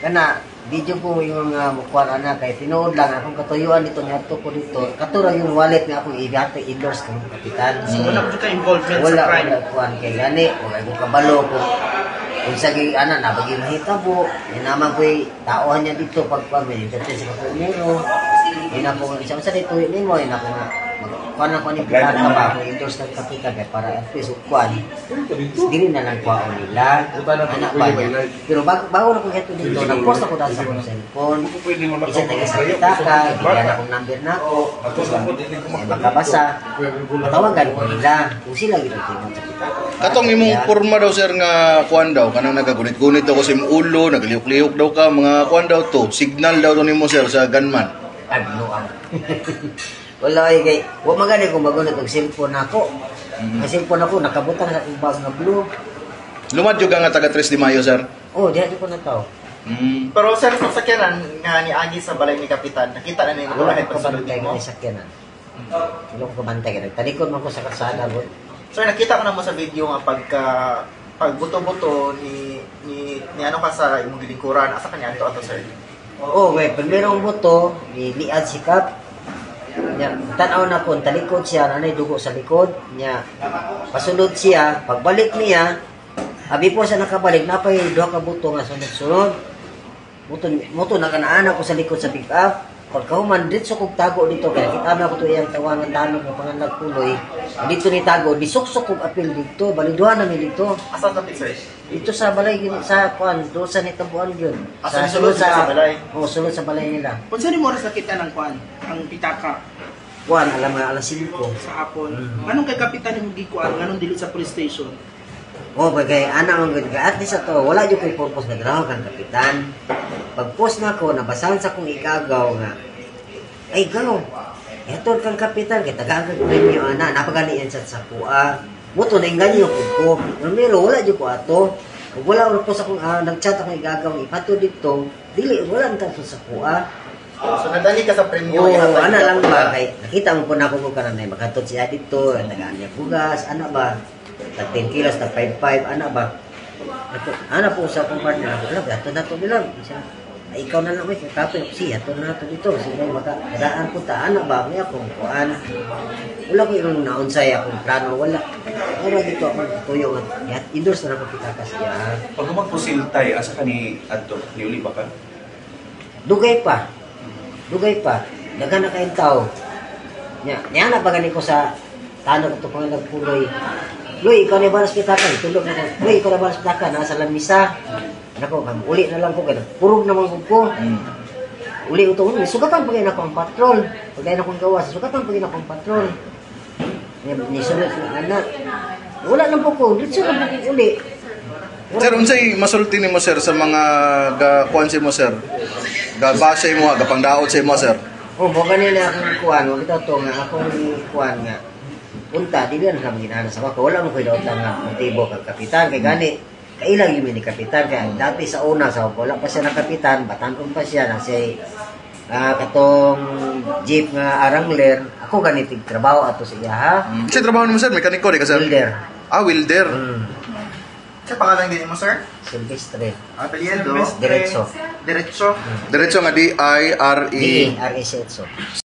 kana video ko yung mukuan ana kay tinuod lang akong katuyuan dito niadto ko dito. Katura yung wallet nga akong i-hati endorse kang kapitan. So wala ko ka involvement Wala sa crime. wala kuan kay gani wala ko kabalo ko. Kung sa ana na bagi mahitabo, naman ko'y taohan niya dito pagkuan may dito sa kapatero. Ina po isang sa dito nimo ina ko kuan ko ni pitan ka ba endorse kang kapitan kay para at least kuan. Dili na lang kuan nila. Anak ba niya. Pero bago na ko heto dito, nag-post ako dahil sa akong cellphone. Isa taga sa kita ka, bigyan akong number na ako. Makabasa. Tawagan ko nila. Kung sila ginagawa sa kita. Katong imong porma daw sir nga kuan daw kanang nagagunit-gunit daw ko sa imong ulo, nagaliyok-liyok daw ka mga kuan daw to. Signal daw to nimo sir sa gunman. Ano ang wala kay wa magani ko magunit og cellphone nako. Ang cellphone ako nakabutang sa akong bag nga blue. Lumadyo ka nga taga 3 de Mayo sir. Oh, diha ko na tao. Pero sir, sa sakyanan nga ni Agi sa balay ni Kapitan, nakita na niyo Wala kahit ko pagsulod bantay mo. nga sakyanan. Wala ko bantay nga. Talikod man ko sa kalsada bro. Sir, nakita ko naman sa video nga pagbuto-buto ni ano ka sa imong gilingkuran, asa kanya ato sir? Oh, wait, pag merong buto, liad sikap. Nya, tanaw na ko, talikod siya, nanay dugo sa likod. Nya, pasunod siya, pagbalik niya, abi po siya nakabalik, napay duha ka buto nga sunod-sunod. Buto na kanaan ko sa likod sa pick-up. Pagkahuman, dito kong tago dito, kaya kita na ko ito iyang tawangan tanong ng pangalag puloy. Dito ni tago, disuksok kong apil dito, baliduhan namin dito. Asa ta sir? Dito sa balay, sa kuan, doon sa nitabuan yun. Asa sulod sa balay? Oo, sulod sa balay nila. Kung saan mo oras nakita ng kuan, ang pitaka Kuan, alam mo, alas 5. sa hapon, anong kay kapitan yung gikuan, anong dili sa police station? Oh, bagay, anak ang good ka. At least ito, wala yung kay purpose na draw kang kapitan. Pag-post na ko, nabasahan sa kong ikagaw nga, ay, gaw, ito kang kapitan, kaya taga-agad premyo, anak, napaganian sa sakua. Buto na inganyo ko. Pero wala yung ko ato. Kung wala ko sa kong nag-chat akong igagaw, ipato dito, dili, wala ang tanso sa sakua. So nadali ka sa premyo. Oo, ano lang ba, kay nakita mo po na ako ka na makatod siya dito, tagaan niya bugas, ano ba, tag 10 kilos, tag 5.5, ano ba, ano po sa akong partner, alam, ato na ito bilang, ikaw na lang, kapit, siya, ato na ito dito, sige, makadaan po ta, ano ba, may akong kuan, wala ko yung naunsay akong plano, wala, wala dito akong tuyo, endorse na ako kita kasi, Pag magpusiltay, asa ka ni Adto? Liuli ba ka? dugay pa, dagan na kayong tao. Niya na bagani ko sa tanong ito pang nagpuloy. Loy, ikaw na ba naspitakan? Tulog na ko. Loy, ikaw na ba naspitakan? Nasa lamisa. Nako, uli na lang ko. Purog naman ko. Uli ito. Sugatan pagay na ko ang patrol. Pagay na kong gawas. Sugatan pagay na ko ang patrol. Nisunod na anak. Wala lang po ko. Dito na po uli. Sir, unsay masulti nimo sir sa mga kuan mo sir? Gabasa mo, gapangdaot sa mo sir. Oh, mo ganila akong kuan. Wag ito to nga akong kuan nga. Punta, di ba kami ginana sa ako. Wala mo kayo daw nga motibo kag kapitan. Kay gani, kailang yun ni kapitan. Kaya dati sa una, sa wala pa siya na kapitan, batanon pa siya na siya katong jeep nga arangler. Ako ganitig trabaho ato siya ha. Kasi trabaho nimo sir, mekaniko di ka sir? Wilder. Wilder. Sa pangalan din mo sir? Silvestre. Apelyido? Diretso. Diretso? Diretso nga D-I-R-E. D-R-S-E.